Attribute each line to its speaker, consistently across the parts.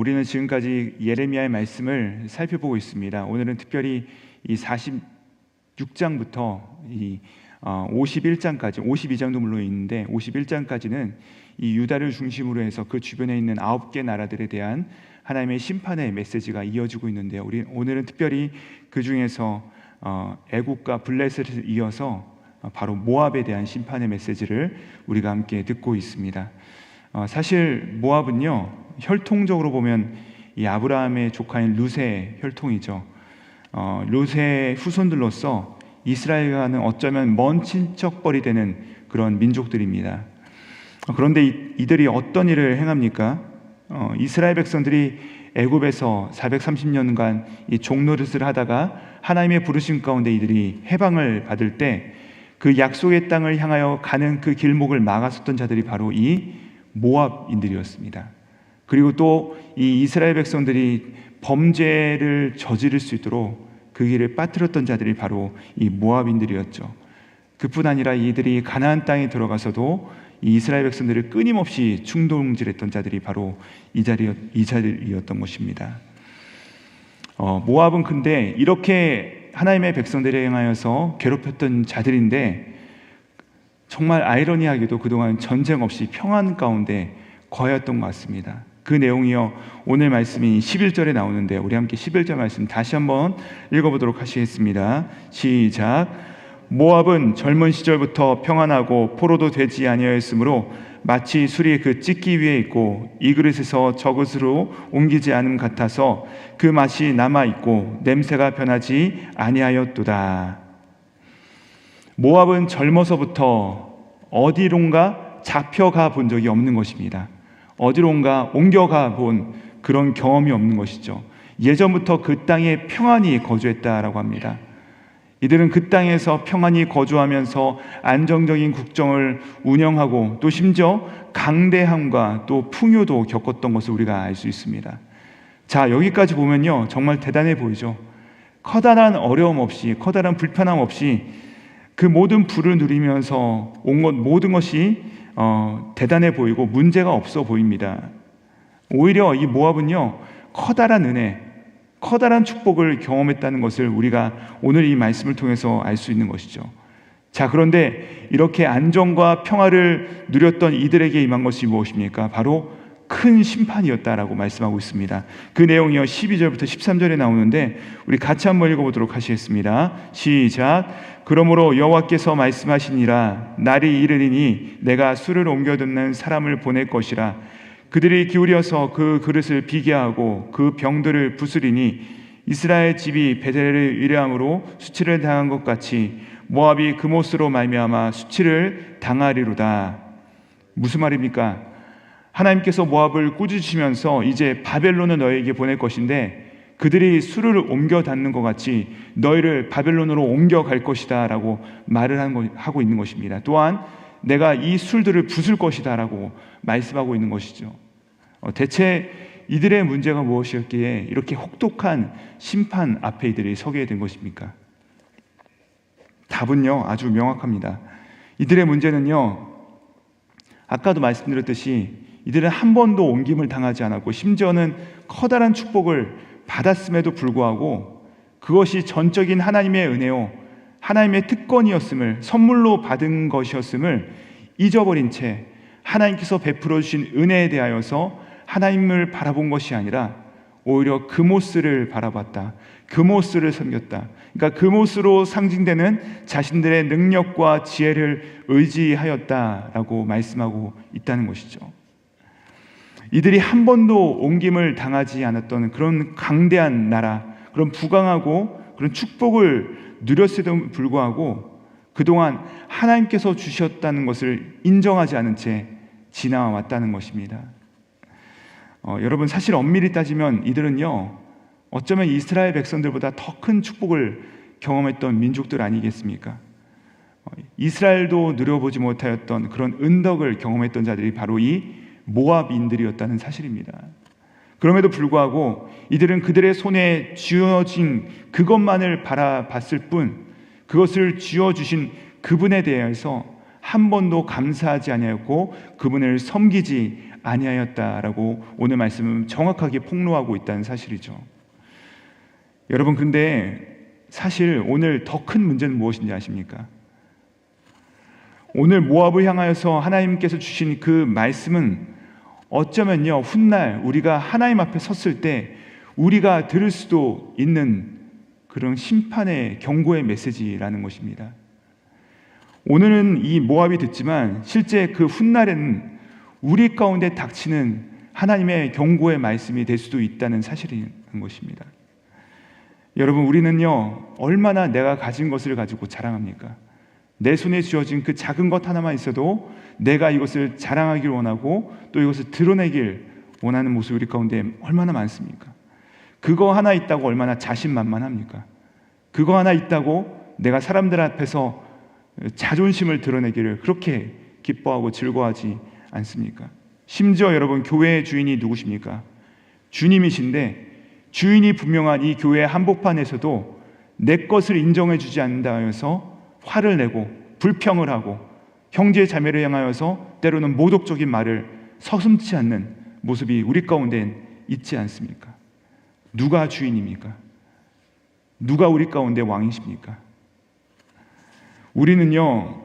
Speaker 1: 우리는 지금까지 예레미야의 말씀을 살펴보고 있습니다. 오늘은 특별히 이 46장부터 이 51장까지, 52장도 물론 있는데 51장까지는 이 유다를 중심으로 해서 그 주변에 있는 9개 나라들에 대한 하나님의 심판의 메시지가 이어지고 있는데요. 우리 오늘은 특별히 그 중에서 애국과 블레셋을 이어서 바로 모압에 대한 심판의 메시지를 우리가 함께 듣고 있습니다. 사실 모압은요, 혈통적으로 보면 이 아브라함의 조카인 룻의 혈통이죠. 룻의 후손들로서 이스라엘과는 어쩌면 먼 친척벌이 되는 그런 민족들입니다. 그런데 이들이 어떤 일을 행합니까? 이스라엘 백성들이 애굽에서 430년간 이 종노릇을 하다가 하나님의 부르심 가운데 이들이 해방을 받을 때 그 약속의 땅을 향하여 가는 그 길목을 막았었던 자들이 바로 이 모압인들이었습니다. 그리고 또 이 이스라엘 백성들이 범죄를 저지를 수 있도록 그 길을 빠뜨렸던 자들이 바로 이 모압인들이었죠. 그뿐 아니라 이들이 가나안 땅에 들어가서도 이 이스라엘 백성들을 끊임없이 충동질했던 자들이 바로 이 자리였던 것입니다. 모압은 근데 이렇게 하나님의 백성들에 향하여서 괴롭혔던 자들인데 정말 아이러니하게도 그동안 전쟁 없이 평안 가운데 거하였던 것 같습니다. 그 내용이요, 오늘 말씀이 11절에 나오는데 우리 함께 11절 말씀 다시 한번 읽어보도록 하시겠습니다. 시작. 모압은 젊은 시절부터 평안하고 포로도 되지 아니하였으므로 마치 술이 그 찢기 위에 있고 이 그릇에서 저 그릇으로 옮기지 않음 같아서 그 맛이 남아있고 냄새가 변하지 아니하였도다. 모압은 젊어서부터 어디론가 잡혀가 본 적이 없는 것입니다. 어디론가 옮겨가 본 그런 경험이 없는 것이죠. 예전부터 그 땅에 평안히 거주했다라고 합니다. 이들은 그 땅에서 평안히 거주하면서 안정적인 국정을 운영하고 또 심지어 강대함과 또 풍요도 겪었던 것을 우리가 알 수 있습니다. 자, 여기까지 보면요, 정말 대단해 보이죠. 커다란 어려움 없이, 커다란 불편함 없이 그 모든 부를 누리면서 온 것 모든 것이 대단해 보이고 문제가 없어 보입니다. 오히려 이 모압은요, 커다란 은혜, 커다란 축복을 경험했다는 것을 우리가 오늘 이 말씀을 통해서 알 수 있는 것이죠. 자, 그런데 이렇게 안정과 평화를 누렸던 이들에게 임한 것이 무엇입니까? 바로 큰 심판이었다라고 말씀하고 있습니다. 그 내용이요, 12절부터 13절에 나오는데 우리 같이 한번 읽어보도록 하시겠습니다. 시작. 그러므로 여호와께서 말씀하시니라. 날이 이르리니 내가 술을 옮겨 듣는 사람을 보낼 것이라. 그들이 기울여서 그 그릇을 비게 하고 그 병들을 부수리니 이스라엘 집이 베델을 의뢰함으로 수치를 당한 것 같이 모압이 그 못으로 말미암아 수치를 당하리로다. 무슨 말입니까? 하나님께서 모압을 꾸짖으시면서 이제 바벨론을 너희에게 보낼 것인데 그들이 술을 옮겨 닫는 것 같이 너희를 바벨론으로 옮겨갈 것이다 라고 말을 하고 있는 것입니다. 또한 내가 이 술들을 부술 것이다 라고 말씀하고 있는 것이죠. 대체 이들의 문제가 무엇이었기에 이렇게 혹독한 심판 앞에 이들이 서게 된 것입니까? 답은요, 아주 명확합니다. 이들의 문제는요, 아까도 말씀드렸듯이 이들은 한 번도 옮김을 당하지 않았고 심지어는 커다란 축복을 받았음에도 불구하고 그것이 전적인 하나님의 은혜요, 하나님의 특권이었음을, 선물로 받은 것이었음을 잊어버린 채 하나님께서 베풀어 주신 은혜에 대하여서 하나님을 바라본 것이 아니라 오히려 그모스를 바라봤다, 그모스를 섬겼다. 그러니까 그모스로 상징되는 자신들의 능력과 지혜를 의지하였다라고 말씀하고 있다는 것이죠. 이들이 한 번도 옮김을 당하지 않았던 그런 강대한 나라, 그런 부강하고 그런 축복을 누렸음에도 불구하고 그동안 하나님께서 주셨다는 것을 인정하지 않은 채 지나왔다는 것입니다. 여러분, 사실 엄밀히 따지면 이들은요, 어쩌면 이스라엘 백성들보다 더 큰 축복을 경험했던 민족들 아니겠습니까? 이스라엘도 누려보지 못하였던 그런 은덕을 경험했던 자들이 바로 이 모압인들이었다는 사실입니다. 그럼에도 불구하고 이들은 그들의 손에 쥐어진 그것만을 바라봤을 뿐 그것을 쥐어주신 그분에 대해서 한 번도 감사하지 아니하였고 그분을 섬기지 아니하였다라고 오늘 말씀은 정확하게 폭로하고 있다는 사실이죠. 여러분, 근데 사실 오늘 더 큰 문제는 무엇인지 아십니까? 오늘 모압을 향하여서 하나님께서 주신 그 말씀은 어쩌면요, 훗날 우리가 하나님 앞에 섰을 때 우리가 들을 수도 있는 그런 심판의 경고의 메시지라는 것입니다. 오늘은 이 모압이 듣지만 실제 그 훗날에는 우리 가운데 닥치는 하나님의 경고의 말씀이 될 수도 있다는 사실인 것입니다. 여러분, 우리는요, 얼마나 내가 가진 것을 가지고 자랑합니까? 내 손에 쥐어진 그 작은 것 하나만 있어도 내가 이것을 자랑하길 원하고 또 이것을 드러내길 원하는 모습이 우리 가운데 얼마나 많습니까? 그거 하나 있다고 얼마나 자신만만합니까? 그거 하나 있다고 내가 사람들 앞에서 자존심을 드러내기를 그렇게 기뻐하고 즐거워하지 않습니까? 심지어 여러분, 교회의 주인이 누구십니까? 주님이신데 주인이 분명한 이 교회 한복판에서도 내 것을 인정해 주지 않는다 해서 화를 내고 불평을 하고 형제 자매를 향하여서 때로는 모독적인 말을 서슴지 않는 모습이 우리 가운데 있지 않습니까? 누가 주인입니까? 누가 우리 가운데 왕이십니까? 우리는요,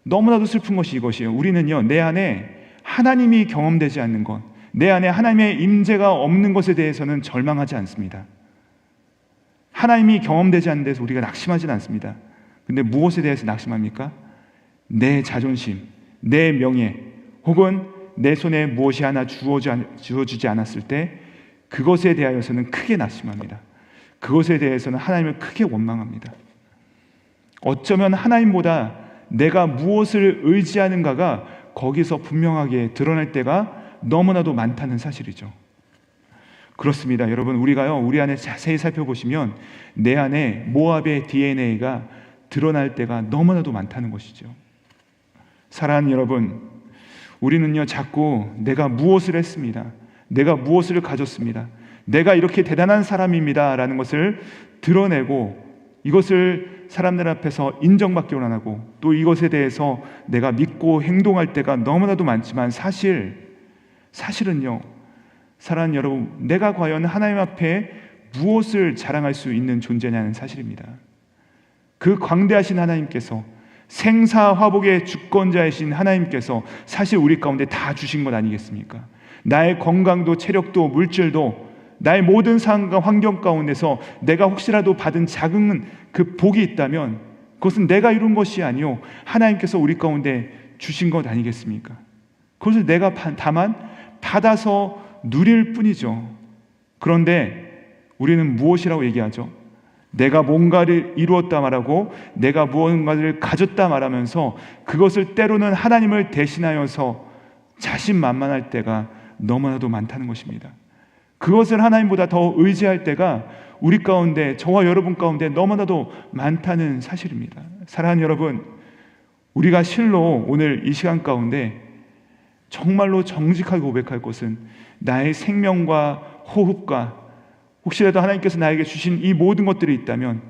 Speaker 1: 너무나도 슬픈 것이 이것이에요. 우리는요, 내 안에 하나님이 경험되지 않는 것, 내 안에 하나님의 임재가 없는 것에 대해서는 절망하지 않습니다. 하나님이 경험되지 않는 데서 우리가 낙심하지는 않습니다. 근데 무엇에 대해서 낙심합니까? 내 자존심, 내 명예, 혹은 내 손에 무엇이 하나 주어주지 않았을 때 그것에 대하여서는 크게 낙심합니다. 그것에 대해서는 하나님을 크게 원망합니다. 어쩌면 하나님보다 내가 무엇을 의지하는가가 거기서 분명하게 드러날 때가 너무나도 많다는 사실이죠. 그렇습니다. 여러분, 우리가요, 우리 안에 자세히 살펴보시면 내 안에 모압의 DNA가 드러날 때가 너무나도 많다는 것이죠. 사랑하는 여러분, 우리는요, 자꾸 내가 무엇을 했습니다, 내가 무엇을 가졌습니다, 내가 이렇게 대단한 사람입니다 라는 것을 드러내고 이것을 사람들 앞에서 인정받기 원하고 또 이것에 대해서 내가 믿고 행동할 때가 너무나도 많지만 사실은요, 사랑하는 여러분, 내가 과연 하나님 앞에 무엇을 자랑할 수 있는 존재냐는 사실입니다. 그 광대하신 하나님께서, 생사화복의 주권자이신 하나님께서 사실 우리 가운데 다 주신 것 아니겠습니까? 나의 건강도 체력도 물질도 나의 모든 상황과 환경 가운데서 내가 혹시라도 받은 작은 그 복이 있다면 그것은 내가 이룬 것이 아니요 하나님께서 우리 가운데 주신 것 아니겠습니까? 그것을 내가 다만 받아서 누릴 뿐이죠. 그런데 우리는 무엇이라고 얘기하죠? 내가 뭔가를 이루었다 말하고 내가 무언가를 가졌다 말하면서 그것을 때로는 하나님을 대신하여서 자신만만할 때가 너무나도 많다는 것입니다. 그것을 하나님보다 더 의지할 때가 우리 가운데, 저와 여러분 가운데 너무나도 많다는 사실입니다. 사랑하는 여러분, 우리가 실로 오늘 이 시간 가운데 정말로 정직하게 고백할 것은 나의 생명과 호흡과 혹시라도 하나님께서 나에게 주신 이 모든 것들이 있다면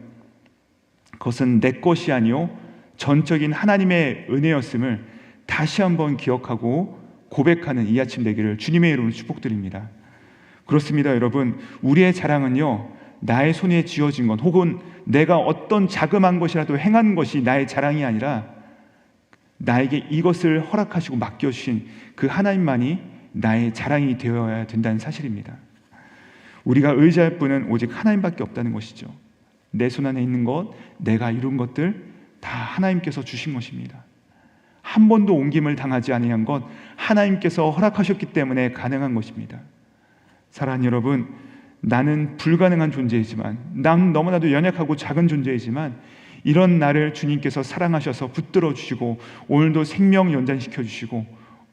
Speaker 1: 그것은 내 것이 아니요 전적인 하나님의 은혜였음을 다시 한번 기억하고 고백하는 이 아침 되기를 주님의 이름으로 축복드립니다. 그렇습니다. 여러분, 우리의 자랑은요 나의 손에 쥐어진 것 혹은 내가 어떤 자그마한 것이라도 행한 것이 나의 자랑이 아니라 나에게 이것을 허락하시고 맡겨주신 그 하나님만이 나의 자랑이 되어야 된다는 사실입니다. 우리가 의지할 분은 오직 하나님밖에 없다는 것이죠. 내 손 안에 있는 것, 내가 이룬 것들 다 하나님께서 주신 것입니다. 한 번도 옮김을 당하지 아니한 것 하나님께서 허락하셨기 때문에 가능한 것입니다. 사랑하는 여러분, 나는 불가능한 존재이지만, 난 너무나도 연약하고 작은 존재이지만 이런 나를 주님께서 사랑하셔서 붙들어 주시고 오늘도 생명 연장시켜 주시고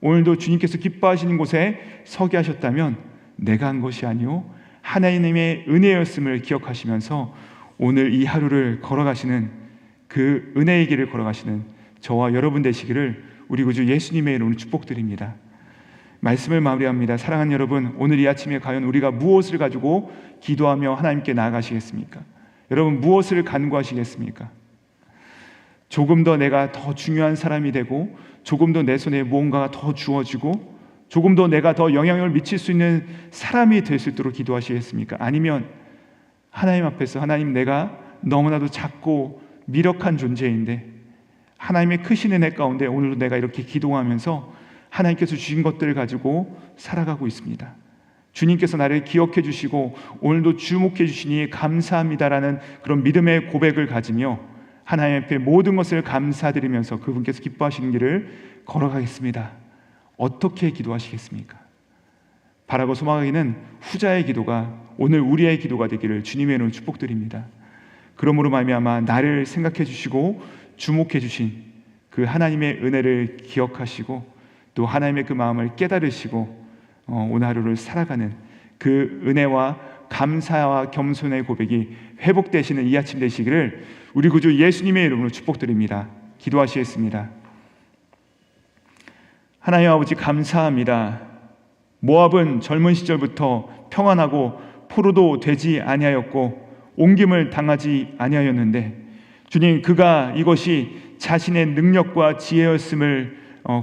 Speaker 1: 오늘도 주님께서 기뻐하시는 곳에 서게 하셨다면 내가 한 것이 아니오 하나님의 은혜였음을 기억하시면서 오늘 이 하루를 걸어가시는 그 은혜의 길을 걸어가시는 저와 여러분 되시기를 우리 구주 예수님의 이름으로 축복드립니다. 말씀을 마무리합니다. 사랑하는 여러분, 오늘 이 아침에 과연 우리가 무엇을 가지고 기도하며 하나님께 나아가시겠습니까? 여러분, 무엇을 간구하시겠습니까? 조금 더 내가 더 중요한 사람이 되고 조금 더 내 손에 무언가가 더 주어지고 조금 더 내가 더 영향을 미칠 수 있는 사람이 될 수 있도록 기도하시겠습니까? 아니면 하나님 앞에서 하나님, 내가 너무나도 작고 미력한 존재인데 하나님의 크신 은혜 가운데 오늘도 내가 이렇게 기도하면서 하나님께서 주신 것들을 가지고 살아가고 있습니다. 주님께서 나를 기억해 주시고 오늘도 주목해 주시니 감사합니다라는 그런 믿음의 고백을 가지며 하나님 앞에 모든 것을 감사드리면서 그분께서 기뻐하시는 길을 걸어가겠습니다. 어떻게 기도하시겠습니까? 바라고 소망하기는 후자의 기도가 오늘 우리의 기도가 되기를 주님의 이름으로 축복드립니다. 그러므로 말미암아 나를 생각해 주시고 주목해 주신 그 하나님의 은혜를 기억하시고 또 하나님의 그 마음을 깨달으시고 오늘 하루를 살아가는 그 은혜와 감사와 겸손의 고백이 회복되시는 이 아침 되시기를 우리 구주 예수님의 이름으로 축복드립니다. 기도하시겠습니다. 하나님 아버지, 감사합니다. 모압은 젊은 시절부터 평안하고 포로도 되지 아니하였고 옮김을 당하지 아니하였는데 주님, 그가 이것이 자신의 능력과 지혜였음을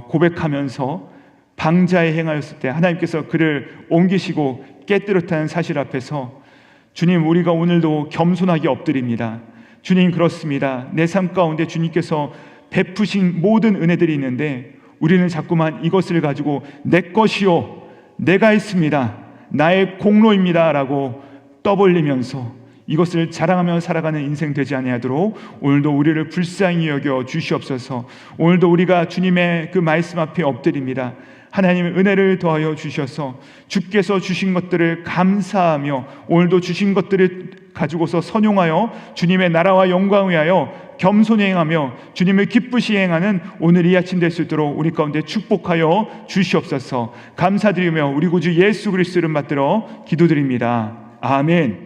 Speaker 1: 고백하면서 방자에 행하였을 때 하나님께서 그를 옮기시고 깨뜨렸다는 사실 앞에서 주님, 우리가 오늘도 겸손하게 엎드립니다. 주님, 그렇습니다. 내 삶 가운데 주님께서 베푸신 모든 은혜들이 있는데 우리는 자꾸만 이것을 가지고 내 것이요, 내가 했습니다, 나의 공로입니다 라고 떠벌리면서 이것을 자랑하며 살아가는 인생 되지 아니하도록 오늘도 우리를 불쌍히 여겨 주시옵소서. 오늘도 우리가 주님의 그 말씀 앞에 엎드립니다. 하나님의 은혜를 더하여 주셔서 주께서 주신 것들을 감사하며 오늘도 주신 것들을 가지고서 선용하여 주님의 나라와 영광을 위하여 겸손히 행하며 주님을 기쁘시 행하는 오늘 이 아침 될 수 있도록 우리 가운데 축복하여 주시옵소서. 감사드리며 우리 구주 예수 그리스도 이름 받들어 기도드립니다. 아멘.